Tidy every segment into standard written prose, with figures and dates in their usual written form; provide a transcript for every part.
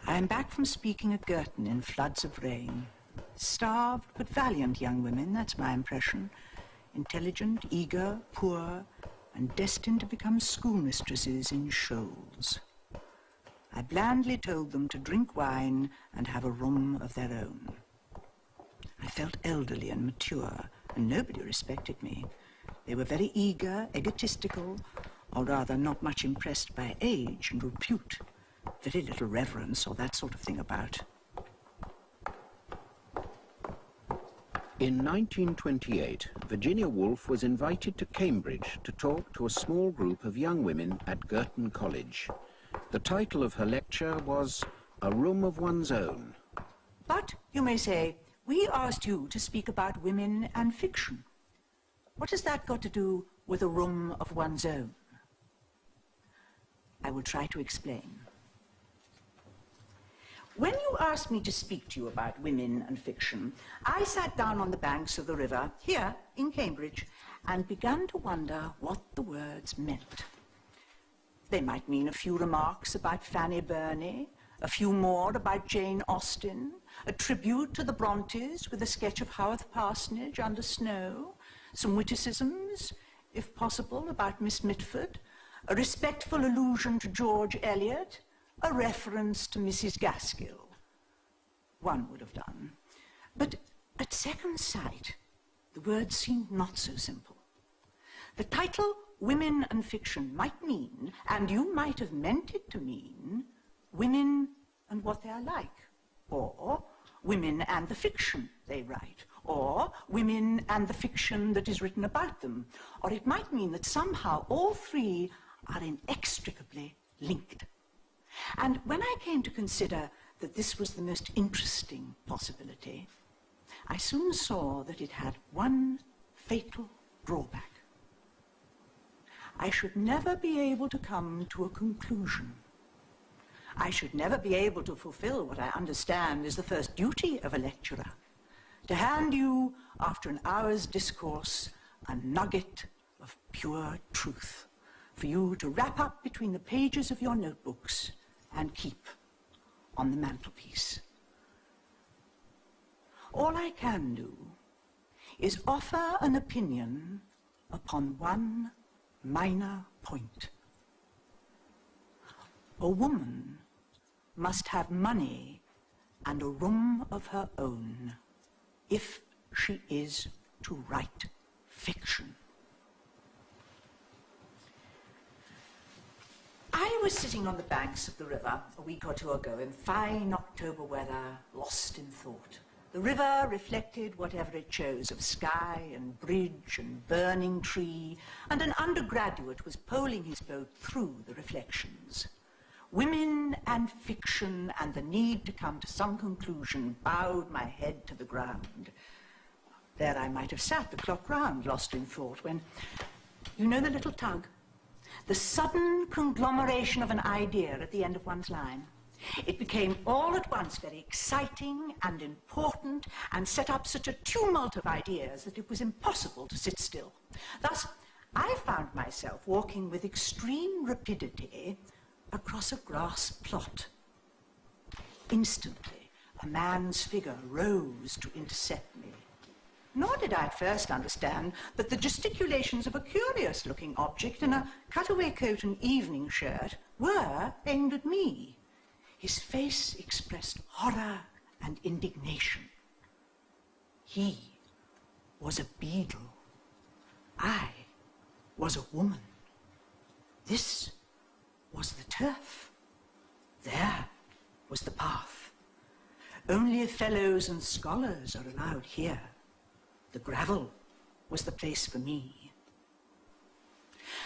I am back from speaking at Girton in floods of rain. Starved but valiant young women, that's my impression. Intelligent, eager, poor, and destined to become schoolmistresses in shoals. I blandly told them to drink wine and have a room of their own. I felt elderly and mature, and nobody respected me. They were very eager, egotistical, or rather not much impressed by age and repute. Very little reverence or that sort of thing about. In 1928, Virginia Woolf was invited to Cambridge to talk to a small group of young women at Girton College. The title of her lecture was A Room of One's Own. But, you may say, we asked you to speak about women and fiction. What has that got to do with a room of one's own? I will try to explain. When you asked me to speak to you about women and fiction, I sat down on the banks of the river, here in Cambridge, and began to wonder what the words meant. They might mean a few remarks about Fanny Burney, a few more about Jane Austen, a tribute to the Brontes with a sketch of Haworth Parsonage under snow, some witticisms, if possible, about Miss Mitford, a respectful allusion to George Eliot, a reference to Mrs. Gaskell. One would have done. But at second sight, the words seemed not so simple. The title, Women and Fiction, might mean, and you might have meant it to mean, women and what they are like, or women and the fiction they write, or women and the fiction that is written about them, or it might mean that somehow all three are inextricably linked. And when I came to consider that this was the most interesting possibility, I soon saw that it had one fatal drawback. I should never be able to come to a conclusion. I should never be able to fulfill what I understand is the first duty of a lecturer, to hand you, after an hour's discourse, a nugget of pure truth, for you to wrap up between the pages of your notebooks and keep on the mantelpiece. All I can do is offer an opinion upon one minor point. A woman must have money and a room of her own if she is to write fiction. I was sitting on the banks of the river a week or two ago in fine October weather, lost in thought. The river reflected whatever it chose of sky and bridge and burning tree, and an undergraduate was poling his boat through the reflections. Women and fiction and the need to come to some conclusion bowed my head to the ground. There I might have sat, the clock round, lost in thought, when, you know the little tug? The sudden conglomeration of an idea at the end of one's line. It became all at once very exciting and important and set up such a tumult of ideas that it was impossible to sit still. Thus, I found myself walking with extreme rapidity across a grass plot. Instantly, a man's figure rose to intercept me. Nor did I at first understand that the gesticulations of a curious-looking object in a cutaway coat and evening shirt were aimed at me. His face expressed horror and indignation. He was a beadle. I was a woman. This was the turf. There was the path. Only fellows and scholars are allowed here. The gravel was the place for me.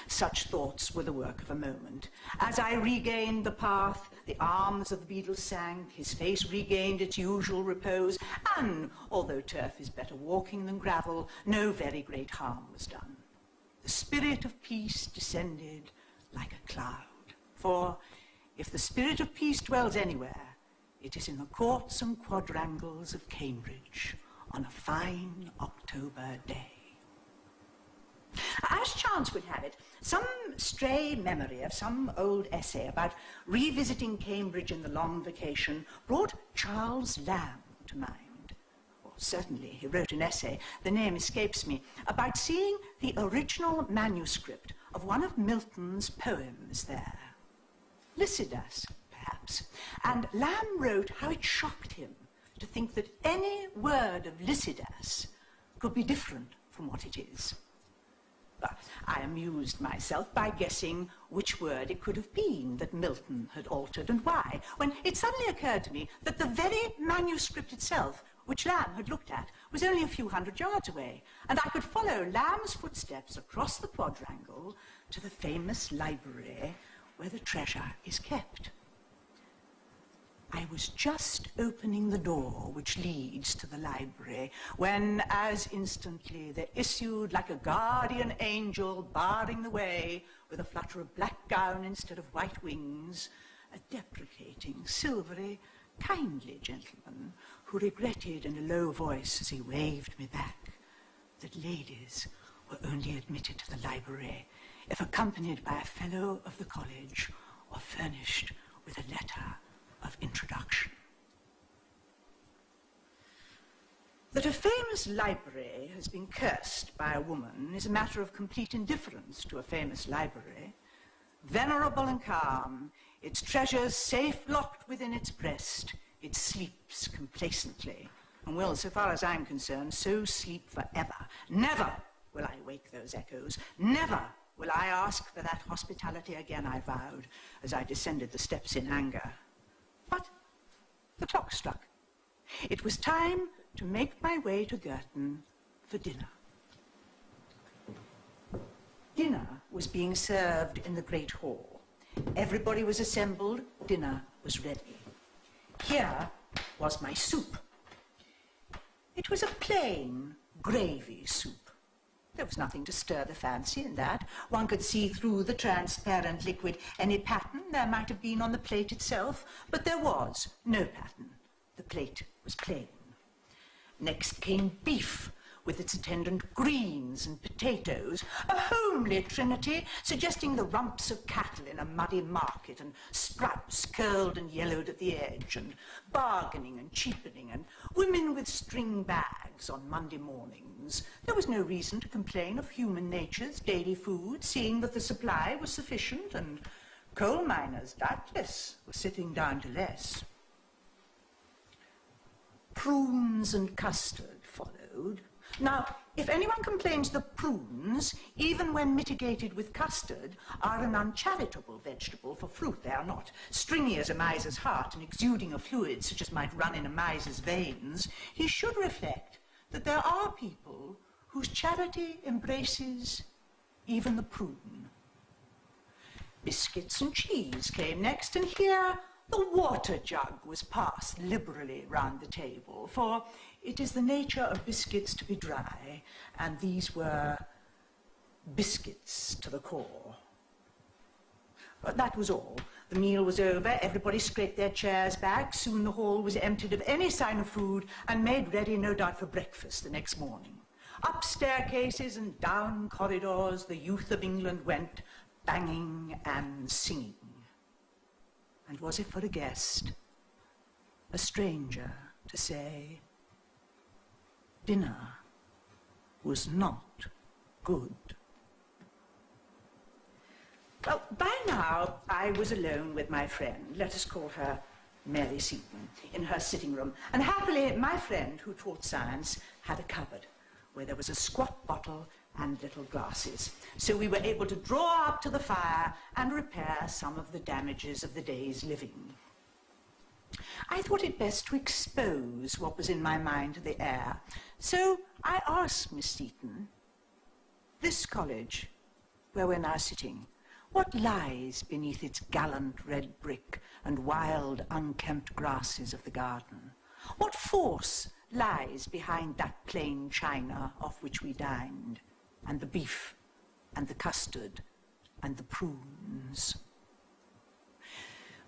Such thoughts were the work of a moment. As I regained the path, the arms of the beetle sank, his face regained its usual repose, and, although turf is better walking than gravel, no very great harm was done. The spirit of peace descended like a cloud. For if the spirit of peace dwells anywhere, it is in the courts and quadrangles of Cambridge on a fine October day. As chance would have it, some stray memory of some old essay about revisiting Cambridge in the long vacation brought Charles Lamb to mind. Well, certainly he wrote an essay, the name escapes me, about seeing the original manuscript of one of Milton's poems there. Lycidas, perhaps. And Lamb wrote how it shocked him to think that any word of Lycidas could be different from what it is. But I amused myself by guessing which word it could have been that Milton had altered and why, when it suddenly occurred to me that the very manuscript itself, which Lamb had looked at, was only a few hundred yards away, and I could follow Lamb's footsteps across the quadrangle to the famous library where the treasure is kept. I was just opening the door which leads to the library when, as instantly, there issued like a guardian angel barring the way with a flutter of black gown instead of white wings, a deprecating, silvery, kindly gentleman who regretted in a low voice as he waved me back that ladies were only admitted to the library if accompanied by a fellow of the college or furnished with a letter of introduction. That a famous library has been cursed by a woman is a matter of complete indifference to a famous library. Venerable and calm, its treasures safe locked within its breast, it sleeps complacently, and will, so far as I'm concerned, so sleep forever. Never will I wake those echoes. Never will I ask for that hospitality again, I vowed, as I descended the steps in anger. But the clock struck. It was time to make my way to Girton for dinner. Dinner was being served in the great hall. Everybody was assembled, dinner was ready. Here was my soup. It was a plain gravy soup. There was nothing to stir the fancy in that. One could see through the transparent liquid any pattern there might have been on the plate itself, but there was no pattern. The plate was plain. Next came beef, with its attendant greens and potatoes, a homely trinity suggesting the rumps of cattle in a muddy market, and sprouts curled and yellowed at the edge, and bargaining and cheapening, and women with string bags on Monday mornings. There was no reason to complain of human nature's daily food, seeing that the supply was sufficient, and coal miners, doubtless, were sitting down to less. Prunes and custard followed. Now, if anyone complains that prunes, even when mitigated with custard, are an uncharitable vegetable for fruit, they are not. Stringy as a miser's heart and exuding a fluid such as might run in a miser's veins, he should reflect that there are people whose charity embraces even the prune. Biscuits and cheese came next, and here the water jug was passed liberally round the table, for it is the nature of biscuits to be dry, and these were biscuits to the core. But that was all. The meal was over, everybody scraped their chairs back, soon the hall was emptied of any sign of food, and made ready, no doubt, for breakfast the next morning. Up staircases and down corridors the youth of England went, banging and singing. And was it for a guest, a stranger, to say, dinner was not good? Well, by now I was alone with my friend, let us call her Mary Seton, in her sitting room, and happily my friend, who taught science, had a cupboard where there was a squat bottle and little glasses. So we were able to draw up to the fire and repair some of the damages of the day's living. I thought it best to expose what was in my mind to the air. So I asked Miss Seton, this college, where we're now sitting, what lies beneath its gallant red brick and wild, unkempt grasses of the garden? What force lies behind that plain china off which we dined, and the beef, and the custard, and the prunes?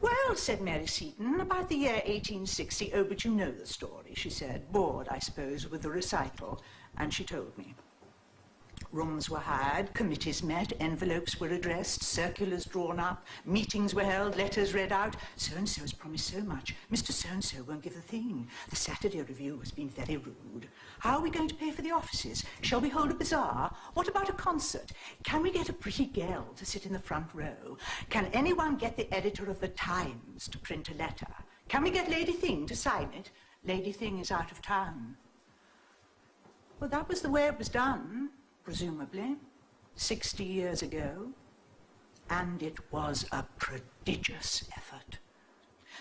Well, said Mary Seton, about the year 1860, oh, but you know the story, she said, bored, I suppose, with the recital, and she told me. Rooms were hired, committees met, envelopes were addressed, circulars drawn up, meetings were held, letters read out. So-and-so has promised so much. Mr. So-and-so won't give a thing. The Saturday Review has been very rude. How are we going to pay for the offices? Shall we hold a bazaar? What about a concert? Can we get a pretty girl to sit in the front row? Can anyone get the editor of the Times to print a letter? Can we get Lady Thing to sign it? Lady Thing is out of town. Well, that was the way it was done, presumably, 60 years ago, and it was a prodigious effort.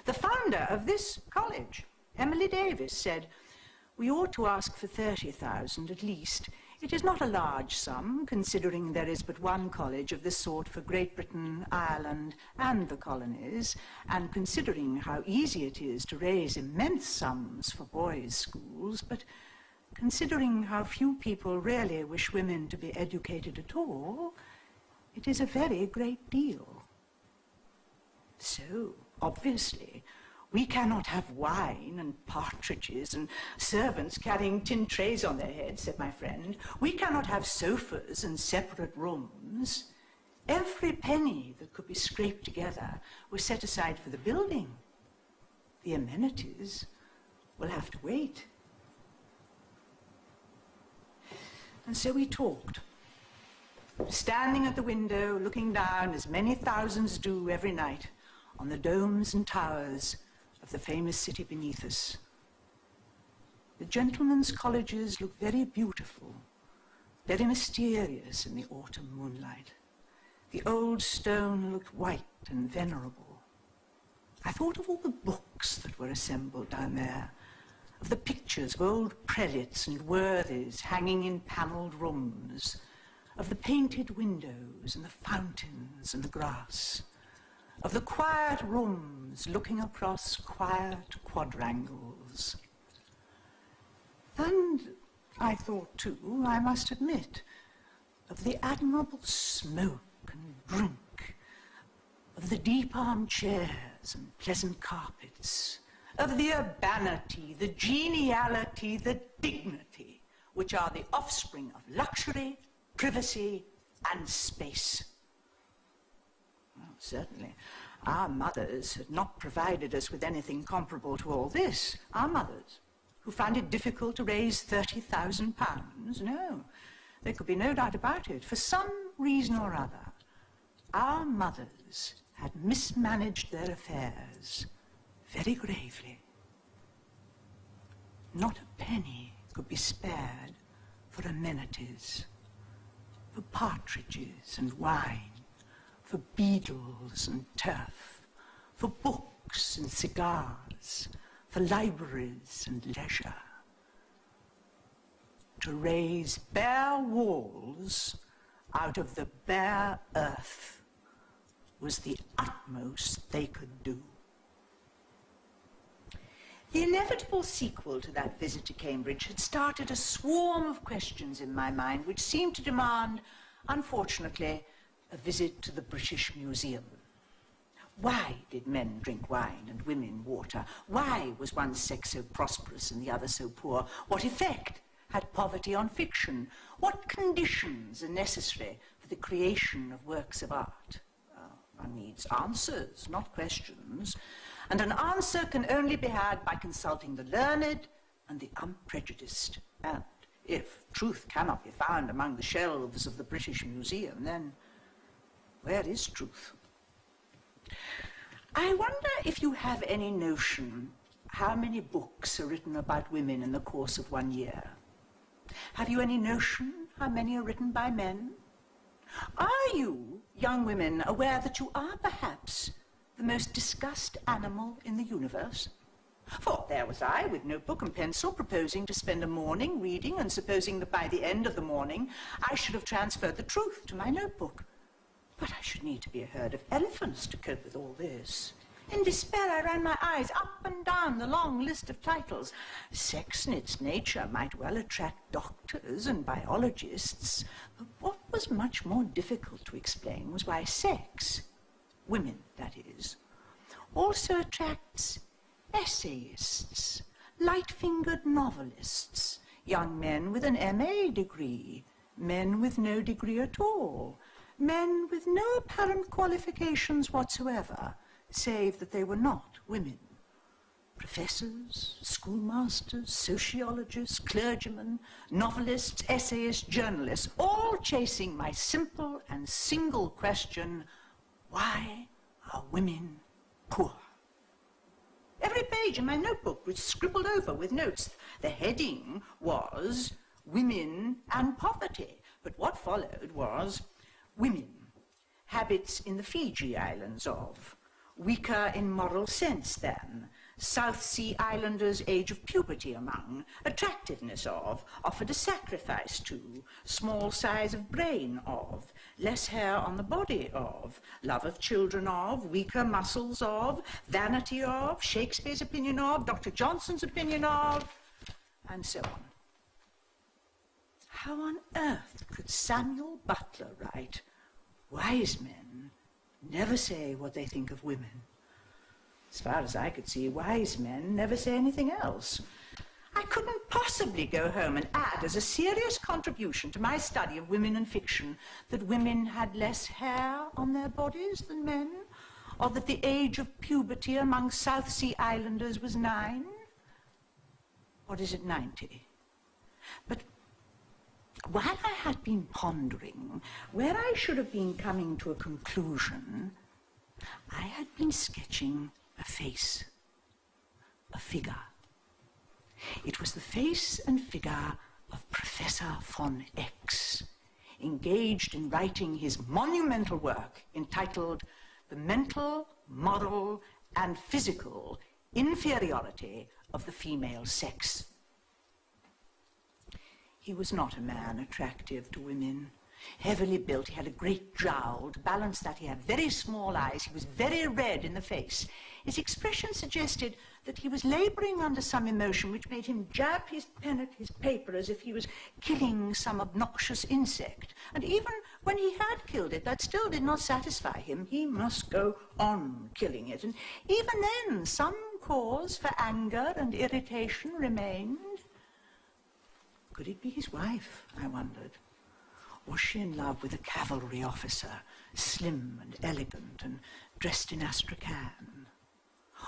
The founder of this college, Emily Davis, said, "We ought to ask for 30,000 at least. It is not a large sum, considering there is but one college of this sort for Great Britain, Ireland, and the colonies, and considering how easy it is to raise immense sums for boys' schools, but considering how few people really wish women to be educated at all, it is a very great deal. So, obviously, we cannot have wine and partridges and servants carrying tin trays on their heads," said my friend. "We cannot have sofas and separate rooms. Every penny that could be scraped together was set aside for the building. The amenities will have to wait." And so we talked, standing at the window, looking down, as many thousands do every night, on the domes and towers of the famous city beneath us. The gentlemen's colleges look very beautiful, very mysterious in the autumn moonlight. The old stone looked white and venerable. I thought of all the books that were assembled down there, of the pictures of old prelates and worthies hanging in panelled rooms, of the painted windows and the fountains and the grass, of the quiet rooms looking across quiet quadrangles. And I thought, too, I must admit, of the admirable smoke and drink, of the deep armchairs and pleasant carpets, of the urbanity, the geniality, the dignity, which are the offspring of luxury, privacy, and space. Well, certainly, our mothers had not provided us with anything comparable to all this. Our mothers, who found it difficult to raise £30,000. No, there could be no doubt about it. For some reason or other, our mothers had mismanaged their affairs very gravely. Not a penny could be spared for amenities, for partridges and wine, for beadles and turf, for books and cigars, for libraries and leisure. To raise bare walls out of the bare earth was the utmost they could do. The inevitable sequel to that visit to Cambridge had started a swarm of questions in my mind which seemed to demand, unfortunately, a visit to the British Museum. Why did men drink wine and women water? Why was one sex so prosperous and the other so poor? What effect had poverty on fiction? What conditions are necessary for the creation of works of art? One needs answers, not questions. And an answer can only be had by consulting the learned and the unprejudiced. And if truth cannot be found among the shelves of the British Museum, then where is truth? I wonder if you have any notion how many books are written about women in the course of 1 year. Have you any notion how many are written by men? Are you, young women, aware that you are perhaps the most discussed animal in the universe? For there was I, with notebook and pencil, proposing to spend a morning reading, and supposing that by the end of the morning I should have transferred the truth to my notebook. But I should need to be a herd of elephants to cope with all this. In despair, I ran my eyes up and down the long list of titles. Sex in its nature might well attract doctors and biologists, but what was much more difficult to explain was why sex, women that is, also attracts essayists, light-fingered novelists, young men with an MA degree, men with no degree at all, men with no apparent qualifications whatsoever, save that they were not women. Professors, schoolmasters, sociologists, clergymen, novelists, essayists, journalists, all chasing my simple and single question, why are women poor? Every page in my notebook was scribbled over with notes. The heading was Women and Poverty, but what followed was Women, Habits in the Fiji Islands of, Weaker in Moral Sense than, South Sea Islanders' Age of Puberty among, Attractiveness of, Offered a Sacrifice to, Small Size of Brain of, Less Hair on the Body of, Love of Children of, Weaker Muscles of, Vanity of, Shakespeare's opinion of, Dr. Johnson's opinion of, and so on. How on earth could Samuel Butler write, wise men never say what they think of women? As far as I could see, wise men never say anything else. I couldn't possibly go home and add as a serious contribution to my study of women and fiction that women had less hair on their bodies than men, or that the age of puberty among South Sea Islanders was 9. Or is it 90? But while I had been pondering where I should have been coming to a conclusion, I had been sketching a face, a figure. It was the face and figure of Professor von X, engaged in writing his monumental work entitled The Mental, Moral, and Physical Inferiority of the Female Sex. He was not a man attractive to women. Heavily built, he had a great jowl. To balance that, he had very small eyes. He was very red in the face. His expression suggested that he was laboring under some emotion which made him jab his pen at his paper as if he was killing some obnoxious insect. And even when he had killed it, that still did not satisfy him. He must go on killing it. And even then, some cause for anger and irritation remained. Could it be his wife, I wondered? Was she in love with a cavalry officer, slim and elegant and dressed in astrakhan?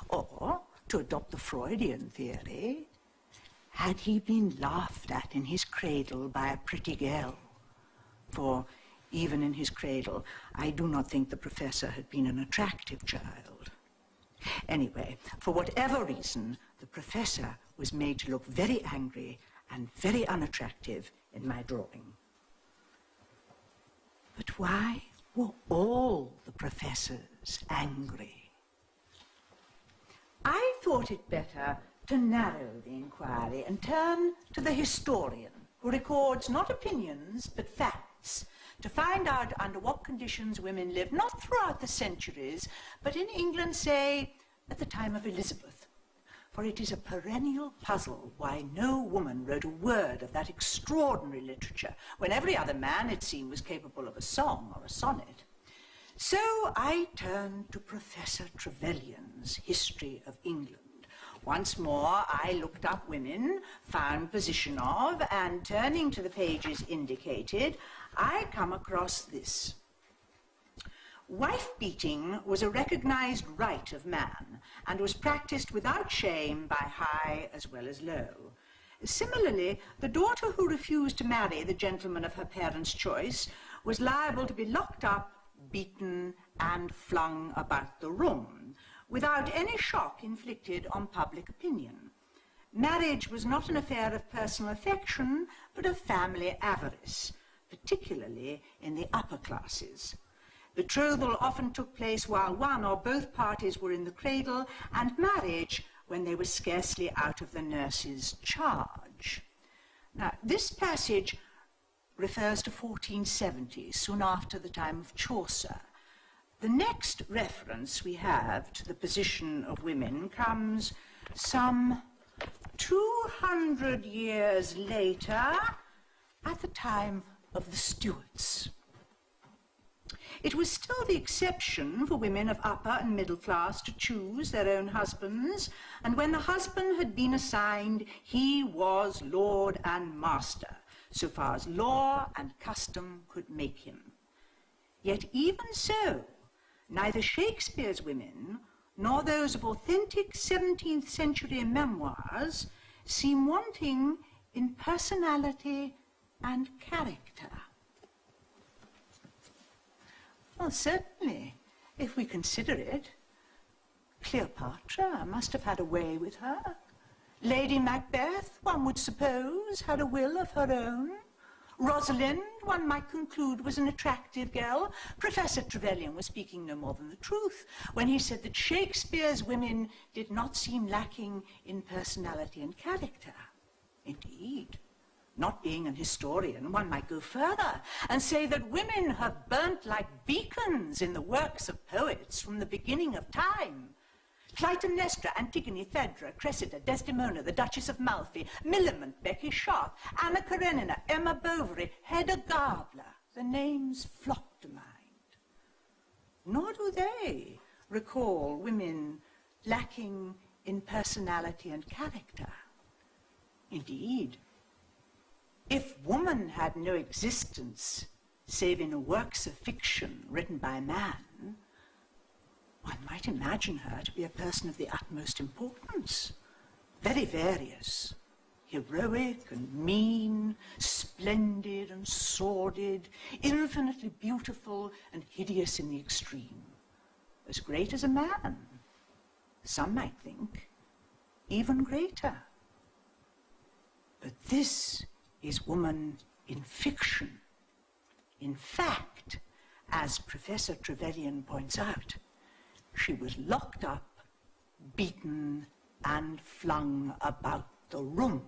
Or, to adopt the Freudian theory, had he been laughed at in his cradle by a pretty girl? For even in his cradle, I do not think the professor had been an attractive child. Anyway, for whatever reason, the professor was made to look very angry and very unattractive in my drawing. But why were all the professors angry? I thought it better to narrow the inquiry and turn to the historian, who records not opinions but facts, to find out under what conditions women lived, not throughout the centuries, but in England, say, at the time of Elizabeth. For it is a perennial puzzle why no woman wrote a word of that extraordinary literature, when every other man, it seemed, was capable of a song or a sonnet. So I turned to Professor Trevelyan's History of England. Once more I looked up women, found position of, and turning to the pages indicated, I come across this. Wife-beating was a recognized right of man and was practiced without shame by high as well as low. Similarly, the daughter who refused to marry the gentleman of her parents' choice was liable to be locked up, beaten, and flung about the room, without any shock inflicted on public opinion. Marriage was not an affair of personal affection, but of family avarice, particularly in the upper classes. Betrothal often took place while one or both parties were in the cradle, and marriage when they were scarcely out of the nurse's charge. Now, this passage refers to 1470, soon after the time of Chaucer. The next reference we have to the position of women comes some 200 years later, at the time of the Stuarts. It was still the exception for women of upper and middle class to choose their own husbands, and when the husband had been assigned, he was lord and master. so far as law and custom could make him. Yet even so, neither Shakespeare's women nor those of authentic 17th century memoirs seem wanting in personality and character. Well, certainly, if we consider it, Cleopatra must have had a way with her. Lady Macbeth, one would suppose, had a will of her own. Rosalind, one might conclude, was an attractive girl. Professor Trevelyan was speaking no more than the truth when he said that Shakespeare's women did not seem lacking in personality and character. Indeed, not being an historian, one might go further and say that women have burnt like beacons in the works of poets from the beginning of time. Clytemnestra, Antigone, Phaedra, Cressida, Desdemona, the Duchess of Malfi, Millamant, Becky Sharp, Anna Karenina, Emma Bovary, Hedda Gabler, the names flock to mind. Nor do they recall women lacking in personality and character. Indeed, if woman had no existence save in works of fiction written by man, one might imagine her to be a person of the utmost importance, very various, heroic and mean, splendid and sordid, infinitely beautiful and hideous in the extreme, as great as a man, some might think, even greater. But this is woman in fiction. In fact, as Professor Trevelyan points out, she was locked up, beaten, and flung about the room.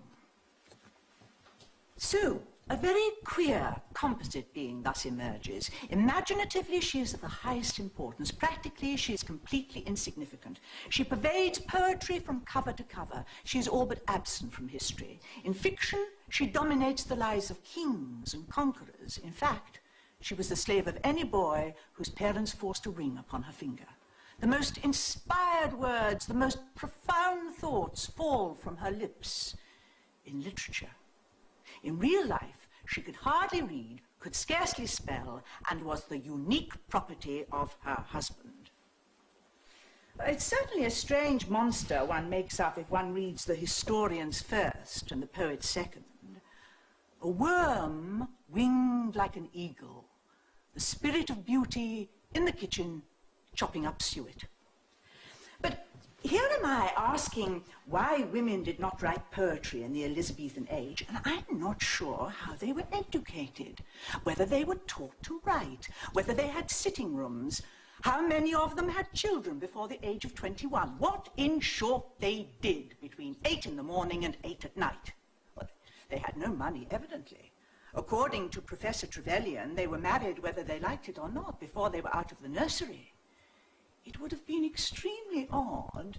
So, a very queer composite being thus emerges. Imaginatively, she is of the highest importance. Practically, she is completely insignificant. She pervades poetry from cover to cover. She is all but absent from history. In fiction, she dominates the lives of kings and conquerors. In fact, she was the slave of any boy whose parents forced a ring upon her finger. The most inspired words, the most profound thoughts fall from her lips. In literature, in real life, she could hardly read, could scarcely spell, and was the unique property of her husband. It's certainly a strange monster one makes up if one reads the historians first and the poets second. A worm winged like an eagle, the spirit of beauty in the kitchen, chopping up suet. But here am I asking why women did not write poetry in the Elizabethan age, and I'm not sure how they were educated, whether they were taught to write, whether they had sitting rooms, how many of them had children before the age of 21, what, in short, they did between 8 in the morning and 8 at night. Well, they had no money, evidently. According to Professor Trevelyan, they were married whether they liked it or not before they were out of the nursery. It would have been extremely odd,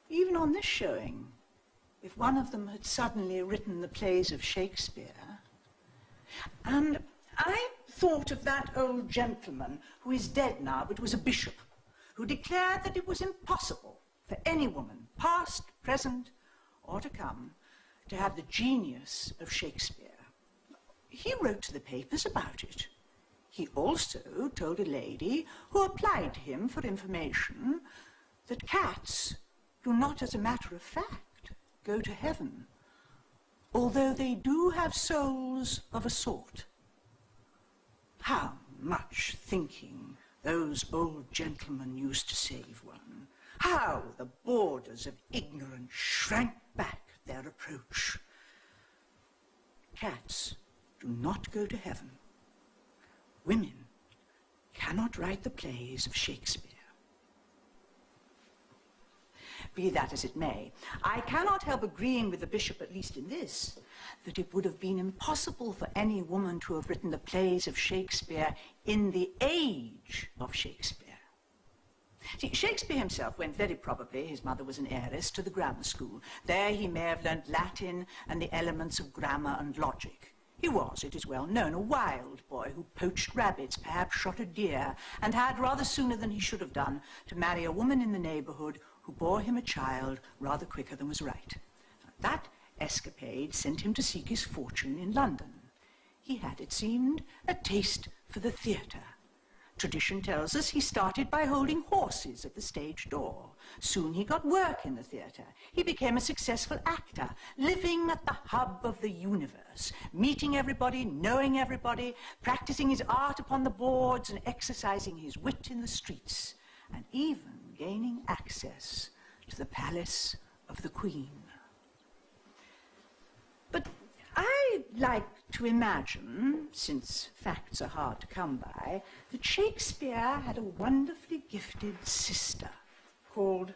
even on this showing, if one of them had suddenly written the plays of Shakespeare. And I thought of that old gentleman who is dead now, but was a bishop, who declared that it was impossible for any woman, past, present, or to come, to have the genius of Shakespeare. He wrote to the papers about it. He also told a lady who applied to him for information that cats do not, as a matter of fact, go to heaven, although they do have souls of a sort. How much thinking those old gentlemen used to save one. How the boarders of ignorance shrank back at their approach. Cats do not go to heaven. Women cannot write the plays of Shakespeare. Be that as it may, I cannot help agreeing with the bishop, at least in this, that it would have been impossible for any woman to have written the plays of Shakespeare in the age of Shakespeare. See, Shakespeare himself went very probably, his mother was an heiress, to the grammar school. There he may have learnt Latin and the elements of grammar and logic. He was, it is well known, a wild boy who poached rabbits, perhaps shot a deer, and had, rather sooner than he should have done, to marry a woman in the neighbourhood who bore him a child rather quicker than was right. That escapade sent him to seek his fortune in London. he had, it seemed, a taste for the theatre. Tradition tells us he started by holding horses at the stage door. Soon he got work in the theatre. He became a successful actor, living at the hub of the universe, meeting everybody, knowing everybody, practicing his art upon the boards and exercising his wit in the streets, and even gaining access to the palace of the Queen. But I like to imagine, since facts are hard to come by, that Shakespeare had a wonderfully gifted sister called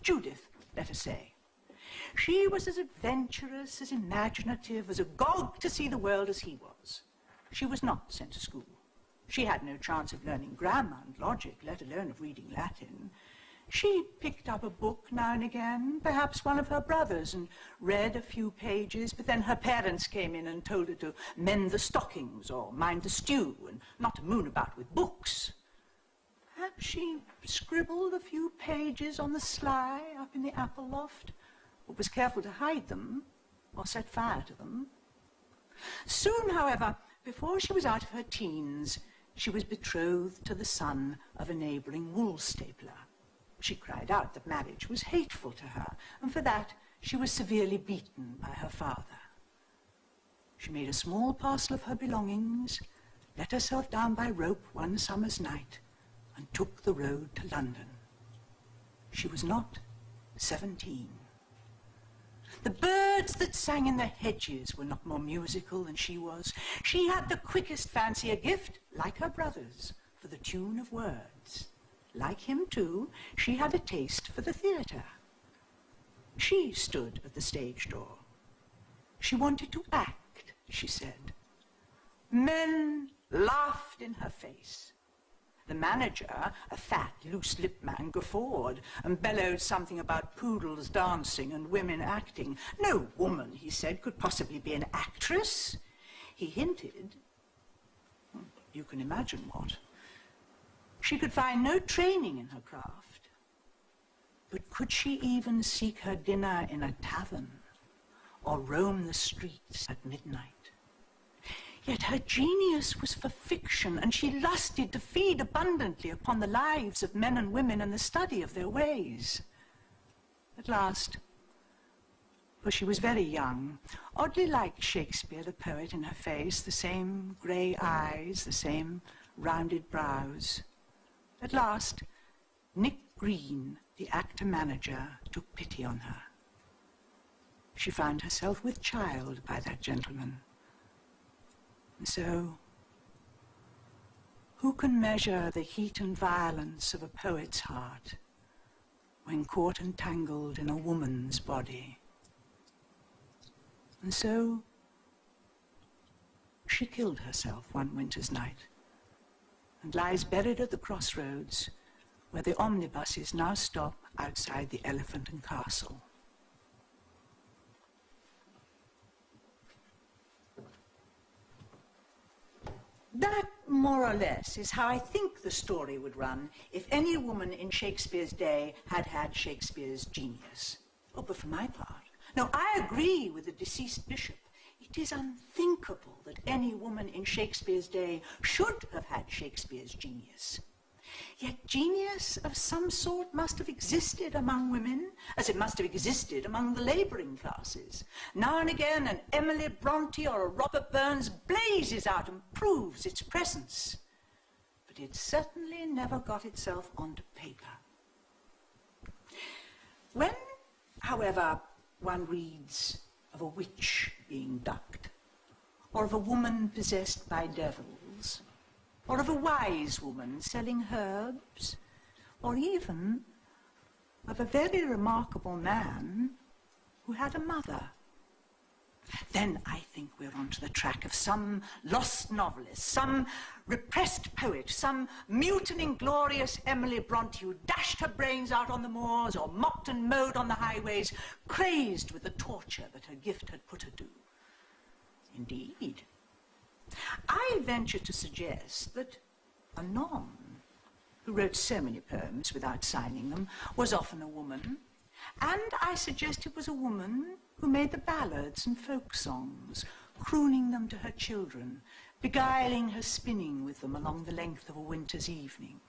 Judith, let us say. She was as adventurous, as imaginative, as agog to see the world as he was. She was not sent to school. She had no chance of learning grammar and logic, let alone of reading Latin. She picked up a book now and again, perhaps one of her brothers, and read a few pages, but then her parents came in and told her to mend the stockings or mind the stew and not to moon about with books. Perhaps she scribbled a few pages on the sly up in the apple loft, but was careful to hide them or set fire to them. Soon, however, before she was out of her teens, she was betrothed to the son of a neighbouring wool stapler. She cried out that marriage was hateful to her, and for that she was severely beaten by her father. She made a small parcel of her belongings, let herself down by rope one summer's night, and took the road to London. She was not 17. The birds that sang in the hedges were not more musical than she was. She had the quickest fancy, a gift, like her brothers, for the tune of words. Like him, too, she had a taste for the theatre. She stood at the stage door. She wanted to act, she said. Men laughed in her face. The manager, a fat, loose-lipped man, guffawed and bellowed something about poodles dancing and women acting. No woman, he said, could possibly be an actress. He hinted, you can imagine what. She could find no training in her craft. But could she even seek her dinner in a tavern or roam the streets at midnight? Yet her genius was for fiction, and she lusted to feed abundantly upon the lives of men and women and the study of their ways. At last, for she was very young, oddly like Shakespeare, the poet, in her face, the same grey eyes, the same rounded brows. At last, Nick Green, the actor-manager, took pity on her. She found herself with child by that gentleman. And so, who can measure the heat and violence of a poet's heart when caught and tangled in a woman's body? And so, she killed herself one winter's night and lies buried at the crossroads where the omnibuses now stop outside the Elephant and Castle. That, more or less, is how I think the story would run if any woman in Shakespeare's day had had Shakespeare's genius. Oh, but for my part, no, I agree with the deceased bishop. It is unthinkable that any woman in Shakespeare's day should have had Shakespeare's genius. Yet genius of some sort must have existed among women, as it must have existed among the labouring classes. Now and again an Emily Bronte or a Robert Burns blazes out and proves its presence. But it certainly never got itself onto paper. When, however, one reads of a witch being ducked, or of a woman possessed by devils, or of a wise woman selling herbs, or even of a very remarkable man who had a mother, then I think we're onto the track of some lost novelist, some repressed poet, some mute and inglorious Emily Bronte who dashed her brains out on the moors or mopped and mowed on the highways, crazed with the torture that her gift had put her to. Indeed, I venture to suggest that a non, who wrote so many poems without signing them, was often a woman, and I suggest it was a woman who made the ballads and folk songs, crooning them to her children, beguiling her spinning with them along the length of a winter's evening.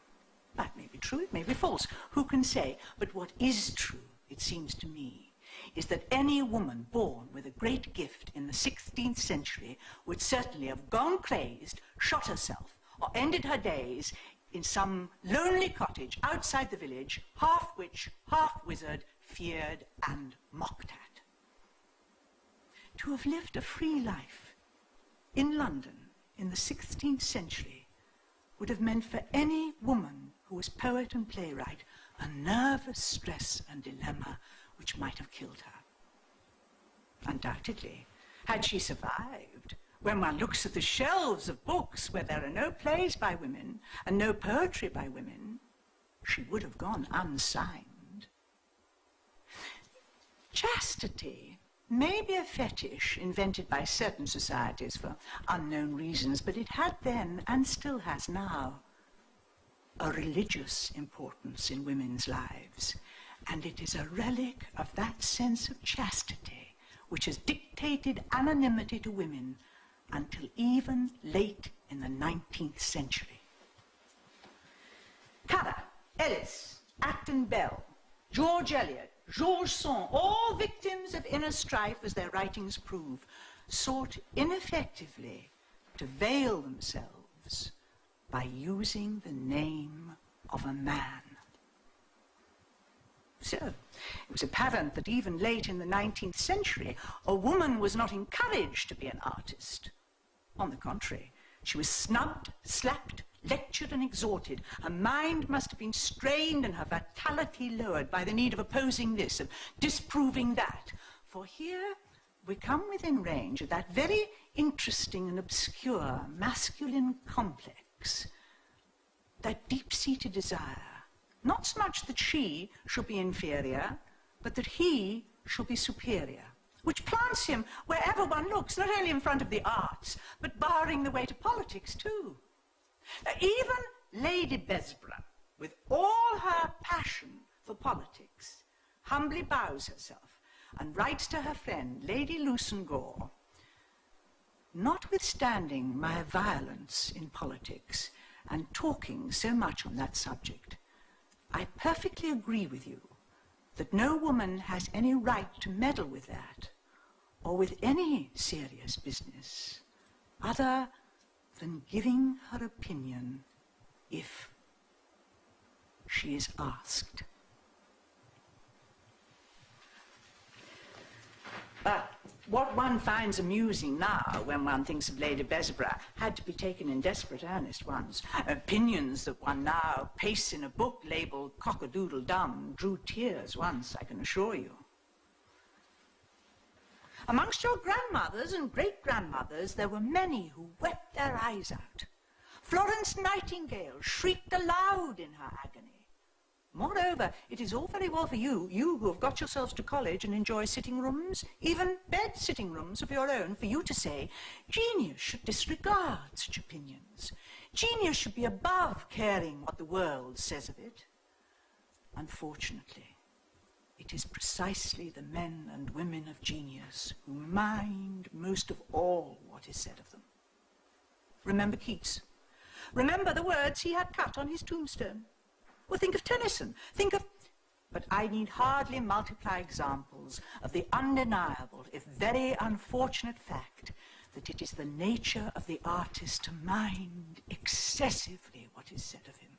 That may be true, it may be false, who can say? But what is true, it seems to me, is that any woman born with a great gift in the 16th century would certainly have gone crazed, shot herself, or ended her days in some lonely cottage outside the village, half witch, half wizard, feared and mocked at. To have lived a free life in London in the 16th century would have meant for any woman who was poet and playwright a nervous stress and dilemma which might have killed her. Undoubtedly, had she survived, when one looks at the shelves of books where there are no plays by women and no poetry by women, she would have gone unsigned. Chastity may be a fetish invented by certain societies for unknown reasons, but it had then, and still has now, a religious importance in women's lives, and it is a relic of that sense of chastity which has dictated anonymity to women until even late in the 19th century. Currer, Ellis, Acton Bell, George Eliot, Georges Sand, all victims of inner strife, as their writings prove, sought ineffectively to veil themselves by using the name of a man. So, it was apparent that even late in the 19th century, a woman was not encouraged to be an artist. On the contrary, she was snubbed, slapped, lectured and exhorted. Her mind must have been strained and her vitality lowered by the need of opposing this, of disproving that. For here we come within range of that very interesting and obscure masculine complex, that deep-seated desire, not so much that she should be inferior, but that he should be superior, which plants him wherever one looks, not only in front of the arts, but barring the way to politics too. Even Lady Besborough, with all her passion for politics, humbly bows herself and writes to her friend, Lady Lucan Gore, "Notwithstanding my violence in politics and talking so much on that subject, I perfectly agree with you that no woman has any right to meddle with that or with any serious business other than giving her opinion if she is asked." But what one finds amusing now when one thinks of Lady Besborough had to be taken in desperate earnest once. Opinions that one now pastes in a book labelled Cock-a-doodle-dum drew tears once, I can assure you. Amongst your grandmothers and great-grandmothers, there were many who wept their eyes out. Florence Nightingale shrieked aloud in her agony. Moreover, it is all very well for you who have got yourselves to college and enjoy sitting rooms, even bed-sitting rooms of your own, for you to say, genius should disregard such opinions. Genius should be above caring what the world says of it. Unfortunately, it is precisely the men and women of genius who mind most of all what is said of them. Remember Keats. Remember the words he had cut on his tombstone. Or think of Tennyson. Think of... But I need hardly multiply examples of the undeniable, if very unfortunate fact that it is the nature of the artist to mind excessively what is said of him.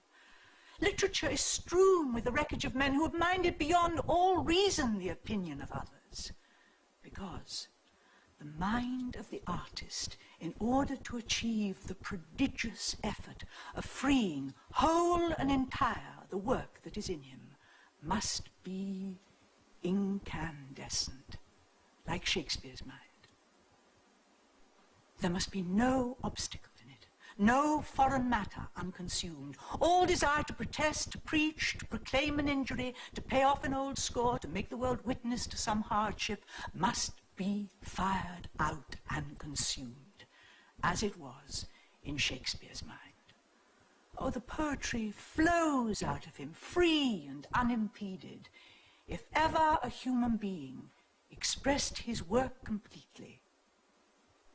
Literature is strewn with the wreckage of men who have minded beyond all reason the opinion of others, because the mind of the artist, in order to achieve the prodigious effort of freeing whole and entire the work that is in him, must be incandescent, like Shakespeare's mind. There must be no obstacle in it, no foreign matter unconsumed. All desire to protest, to preach, to proclaim an injury, to pay off an old score, to make the world witness to some hardship, must be fired out and consumed, as it was in Shakespeare's mind. Oh, the poetry flows out of him, free and unimpeded. If ever a human being expressed his work completely,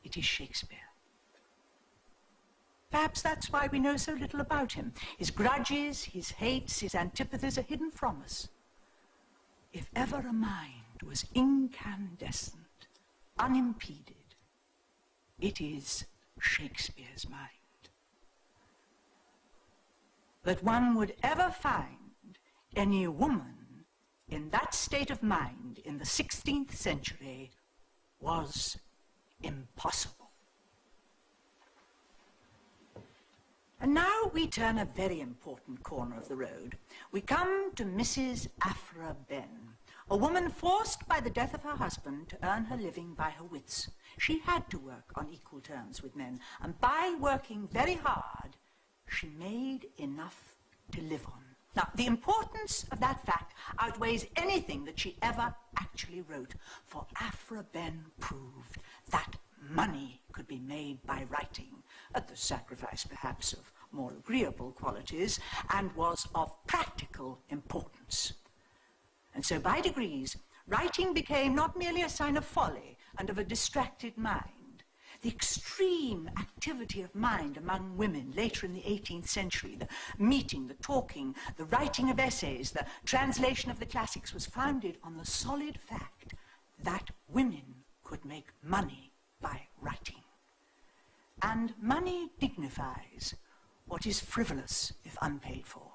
it is Shakespeare. Perhaps that's why we know so little about him. His grudges, his hates, his antipathies are hidden from us. If ever a mind was incandescent, unimpeded, it is Shakespeare's mind. That one would ever find any woman in that state of mind in the 16th century was impossible. And now we turn a very important corner of the road. We come to Mrs. Aphra Behn, a woman forced by the death of her husband to earn her living by her wits. She had to work on equal terms with men, and by working very hard, she made enough to live on. Now, the importance of that fact outweighs anything that she ever actually wrote, for Aphra Behn proved that money could be made by writing, at the sacrifice perhaps of more agreeable qualities, and was of practical importance. And so by degrees, writing became not merely a sign of folly and of a distracted mind. The extreme activity of mind among women later in the 18th century, the meeting, the talking, the writing of essays, the translation of the classics, was founded on the solid fact that women could make money by writing. And money dignifies what is frivolous if unpaid for.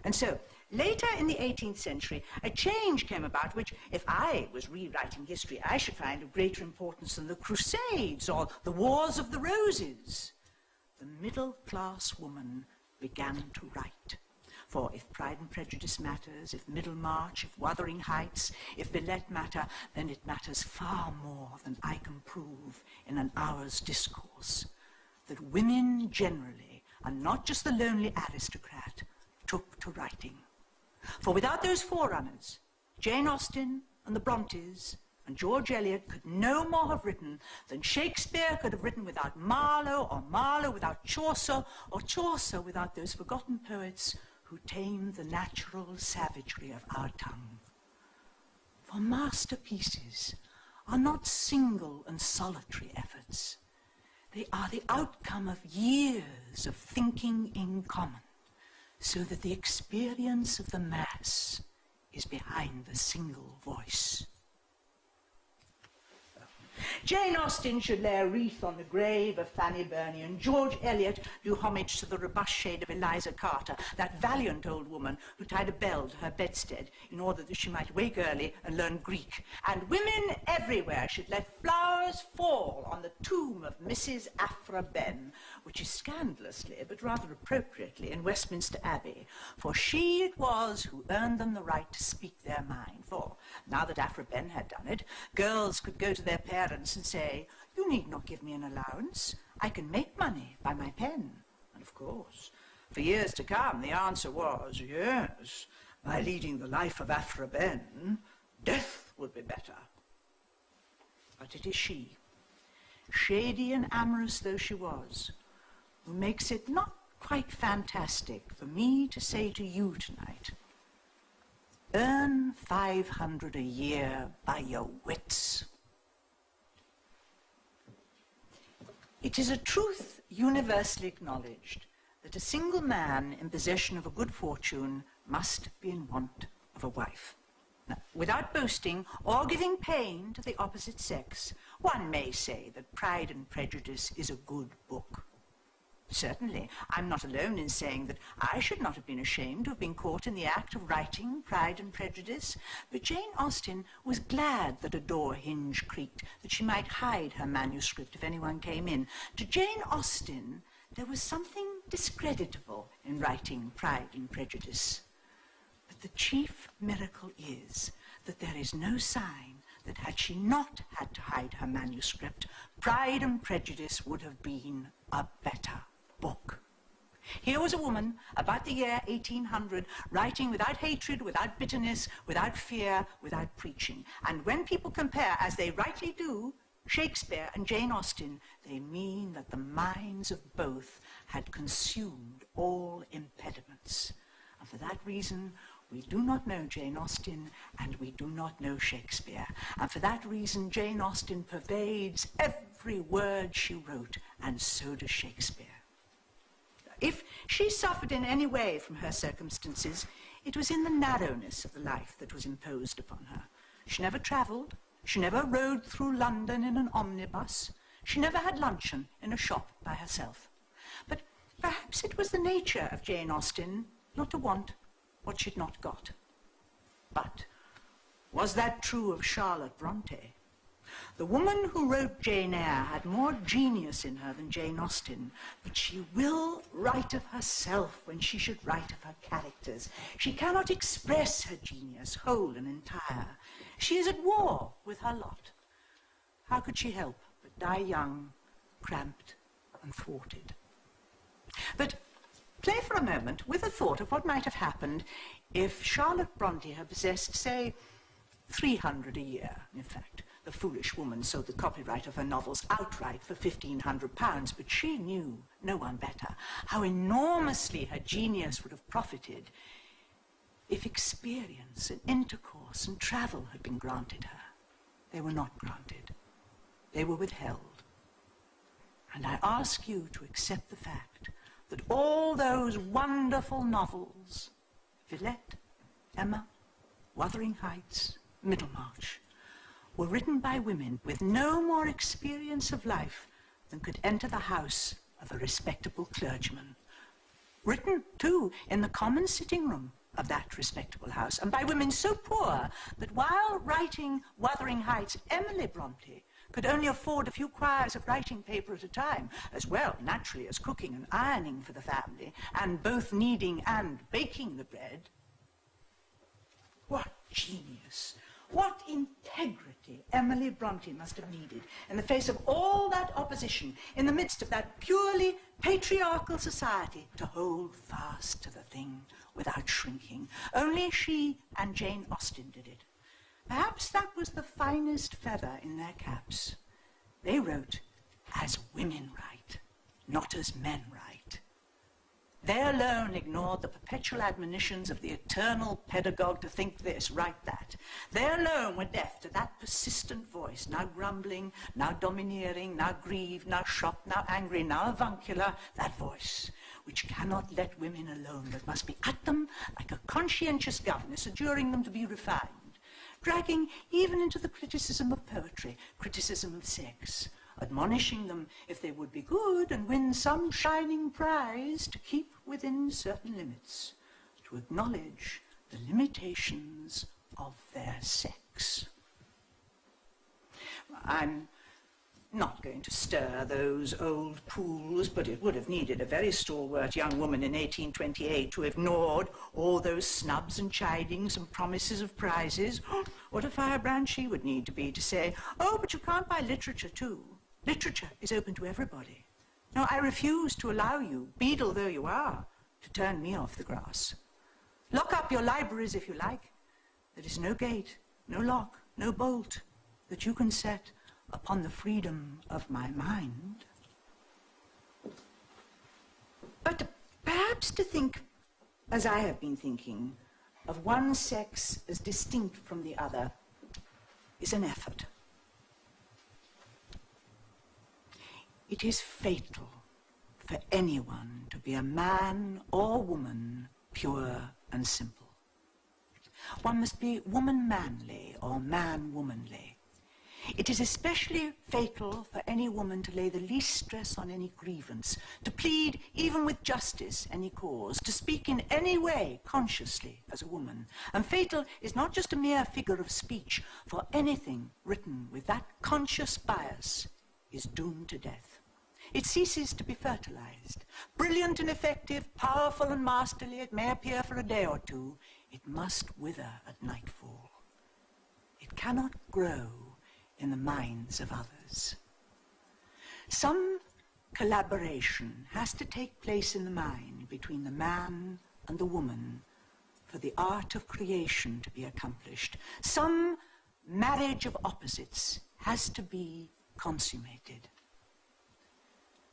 And so, later in the 18th century, a change came about which, if I was rewriting history, I should find of greater importance than the Crusades or the Wars of the Roses. The middle-class woman began to write. For if Pride and Prejudice matters, if Middlemarch, if Wuthering Heights, if Villette matter, then it matters far more than I can prove in an hour's discourse. That women generally, and not just the lonely aristocrat, took to writing. For without those forerunners, Jane Austen and the Brontes and George Eliot could no more have written than Shakespeare could have written without Marlowe, or Marlowe without Chaucer, or Chaucer without those forgotten poets who tamed the natural savagery of our tongue. For masterpieces are not single and solitary efforts. They are the outcome of years of thinking in common, so that the experience of the mass is behind the single voice. Jane Austen should lay a wreath on the grave of Fanny Burney, and George Eliot do homage to the robust shade of Eliza Carter, that valiant old woman who tied a bell to her bedstead in order that she might wake early and learn Greek. And women everywhere should let flowers fall on the tomb of Mrs. Aphra Behn, which is scandalously, but rather appropriately, in Westminster Abbey, for she it was who earned them the right to speak their mind. For, now that Aphra Behn had done it, girls could go to their parents and say, "You need not give me an allowance. I can make money by my pen." And of course, for years to come, the answer was, yes, by leading the life of Aphra Behn, death would be better. But it is she, shady and amorous though she was, who makes it not quite fantastic for me to say to you tonight, earn 500 a year by your wits. It is a truth universally acknowledged that a single man in possession of a good fortune must be in want of a wife. Now, without boasting or giving pain to the opposite sex, one may say that Pride and Prejudice is a good book. Certainly, I'm not alone in saying that I should not have been ashamed to have been caught in the act of writing Pride and Prejudice, but Jane Austen was glad that a door hinge creaked, that she might hide her manuscript if anyone came in. To Jane Austen, there was something discreditable in writing Pride and Prejudice. But the chief miracle is that there is no sign that had she not had to hide her manuscript, Pride and Prejudice would have been a better book. Here was a woman, about the year 1800, writing without hatred, without bitterness, without fear, without preaching. And when people compare, as they rightly do, Shakespeare and Jane Austen, they mean that the minds of both had consumed all impediments. And for that reason, We do not know Jane Austen, and we do not know Shakespeare. And for that reason, Jane Austen pervades every word she wrote, and so does Shakespeare. If she suffered in any way from her circumstances, it was in the narrowness of the life that was imposed upon her. She never travelled. She never rode through London in an omnibus. She never had luncheon in a shop by herself. But perhaps it was the nature of Jane Austen not to want what she'd not got. But was that true of Charlotte Bronte? The woman who wrote Jane Eyre had more genius in her than Jane Austen, but she will write of herself when she should write of her characters. She cannot express her genius whole and entire. She is at war with her lot. How could she help but die young, cramped, and thwarted? But play for a moment with a thought of what might have happened if Charlotte Bronte had possessed, say, 300 a year. In fact, the foolish woman sold the copyright of her novels outright for £1,500, but she knew, no one better, how enormously her genius would have profited if experience and intercourse and travel had been granted her. They were not granted. They were withheld. And I ask you to accept the fact that all those wonderful novels, Villette, Emma, Wuthering Heights, Middlemarch, were written by women with no more experience of life than could enter the house of a respectable clergyman. Written, too, in the common sitting room of that respectable house, and by women so poor that while writing Wuthering Heights, Emily Bronte could only afford a few quires of writing paper at a time, as well, naturally, as cooking and ironing for the family, and both kneading and baking the bread. What genius! What integrity Emily Bronte must have needed in the face of all that opposition, in the midst of that purely patriarchal society, to hold fast to the thing without shrinking. Only she and Jane Austen did it. Perhaps that was the finest feather in their caps. They wrote as women write, not as men write. They alone ignored the perpetual admonitions of the eternal pedagogue to think this, write that. They alone were deaf to that persistent voice, now grumbling, now domineering, now grieved, now shocked, now angry, now avuncular, that voice which cannot let women alone, but must be at them like a conscientious governess, adjuring them to be refined, dragging even into the criticism of poetry, criticism of sex, admonishing them if they would be good and win some shining prize to keep within certain limits, to acknowledge the limitations of their sex. I'm not going to stir those old pools, but it would have needed a very stalwart young woman in 1828 to have ignored all those snubs and chidings and promises of prizes. What a firebrand she would need to be to say, oh, but you can't buy literature too. Literature is open to everybody. No, I refuse to allow you, beadle though you are, to turn me off the grass. Lock up your libraries if you like. There is no gate, no lock, no bolt that you can set upon the freedom of my mind. But perhaps to think, as I have been thinking, of one sex as distinct from the other is an effort. It is fatal for anyone to be a man or woman, pure and simple. One must be woman-manly or man-womanly. It is especially fatal for any woman to lay the least stress on any grievance, to plead, even with justice, any cause, to speak in any way consciously as a woman. And fatal is not just a mere figure of speech, for anything written with that conscious bias is doomed to death. It ceases to be fertilized. Brilliant and effective, powerful and masterly, it may appear for a day or two. It must wither at nightfall. It cannot grow in the minds of others. Some collaboration has to take place in the mind between the man and the woman for the art of creation to be accomplished. Some marriage of opposites has to be consummated.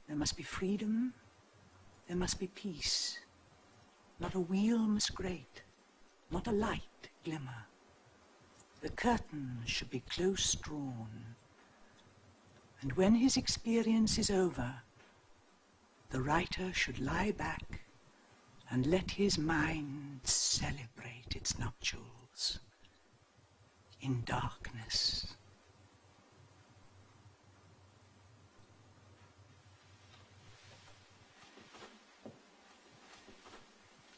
There must be freedom, there must be peace. Not a wheel must grate, not a light glimmer. The curtains should be close drawn. And when his experience is over, the writer should lie back and let his mind celebrate its nuptials in darkness.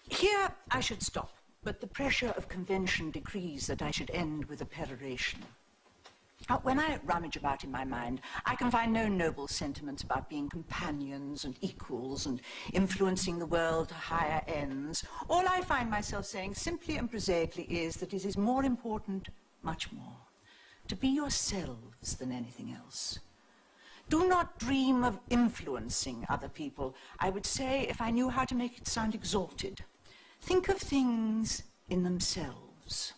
Here I should stop, but the pressure of convention decrees that I should end with a peroration. When I rummage about in my mind, I can find no noble sentiments about being companions and equals and influencing the world to higher ends. All I find myself saying simply and prosaically is that it is more important, much more, to be yourselves than anything else. Do not dream of influencing other people. I would say, if I knew how to make it sound exalted, think of things in themselves.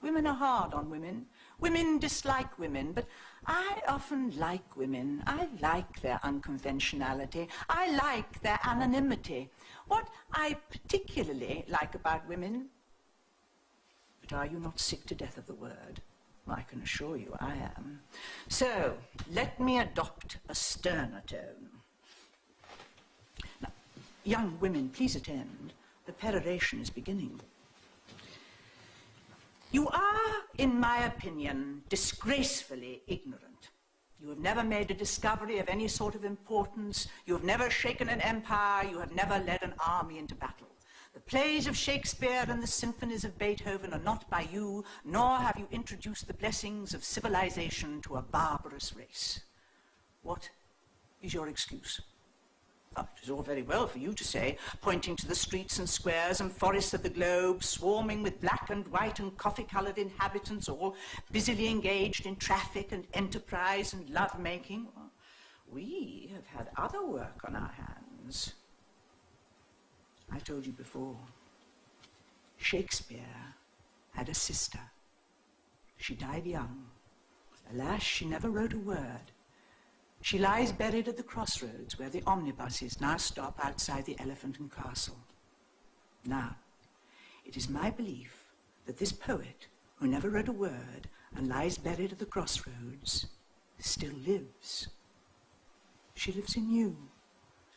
Women are hard on women. Women dislike women, but I often like women. I like their unconventionality. I like their anonymity. What I particularly like about women, but are you not sick to death of the word? Well, I can assure you I am. So, let me adopt a sterner tone. Now, young women, please attend. The peroration is beginning. You are, in my opinion, disgracefully ignorant. You have never made a discovery of any sort of importance. You have never shaken an empire. You have never led an army into battle. The plays of Shakespeare and the symphonies of Beethoven are not by you, nor have you introduced the blessings of civilization to a barbarous race. What is your excuse? Oh, it is all very well for you to say, pointing to the streets and squares and forests of the globe, swarming with black and white and coffee-coloured inhabitants, all busily engaged in traffic and enterprise and love-making. Well, we have had other work on our hands. I told you before, Shakespeare had a sister. She died young. Alas, she never wrote a word. She lies buried at the crossroads where the omnibuses now stop outside the Elephant and Castle. Now, it is my belief that this poet, who never wrote a word and lies buried at the crossroads, still lives. She lives in you,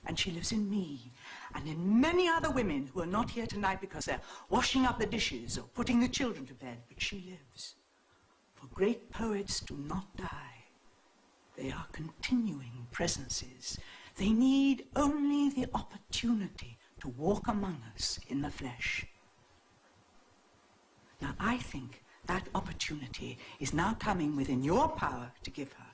and she lives in me, and in many other women who are not here tonight because they're washing up the dishes or putting the children to bed, but she lives. For great poets do not die. They are continuing presences. They need only the opportunity to walk among us in the flesh. Now, I think that opportunity is now coming within your power to give her.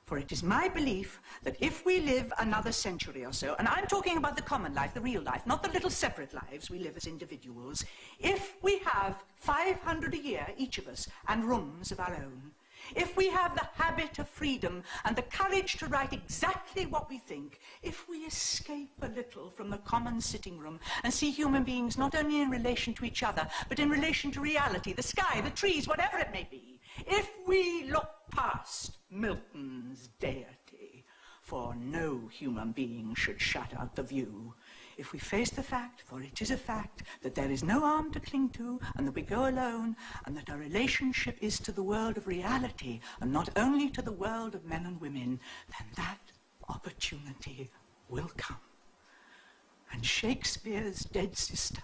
For it is my belief that if we live another century or so, and I'm talking about the common life, the real life, not the little separate lives we live as individuals, if we have 500 a year, each of us, and rooms of our own, if we have the habit of freedom and the courage to write exactly what we think, if we escape a little from the common sitting room and see human beings not only in relation to each other, but in relation to reality, the sky, the trees, whatever it may be, if we look past Milton's deity, for no human being should shut out the view, if we face the fact, for it is a fact, that there is no arm to cling to, and that we go alone, and that our relationship is to the world of reality, and not only to the world of men and women, then that opportunity will come. And Shakespeare's dead sister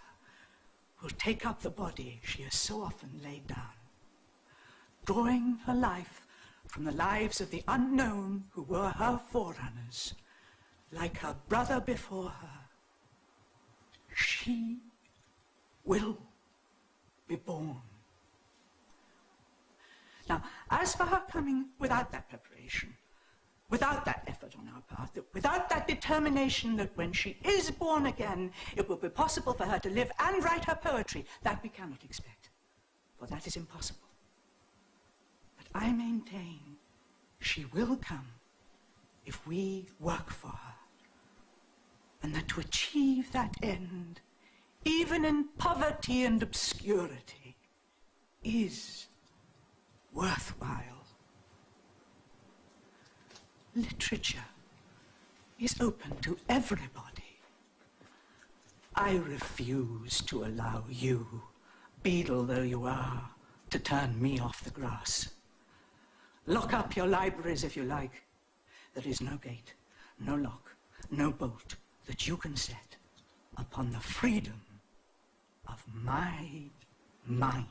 will take up the body she has so often laid down, drawing her life from the lives of the unknown who were her forerunners, like her brother before her. She will be born. Now, as for her coming without that preparation, without that effort on our part, without that determination that when she is born again, it will be possible for her to live and write her poetry, that we cannot expect, for that is impossible. But I maintain she will come if we work for her. And that to achieve that end, even in poverty and obscurity, is worthwhile. Literature is open to everybody. I refuse to allow you, beetle though you are, to turn me off the grass. Lock up your libraries if you like. There is no gate, no lock, no bolt that you can set upon the freedom of my mind.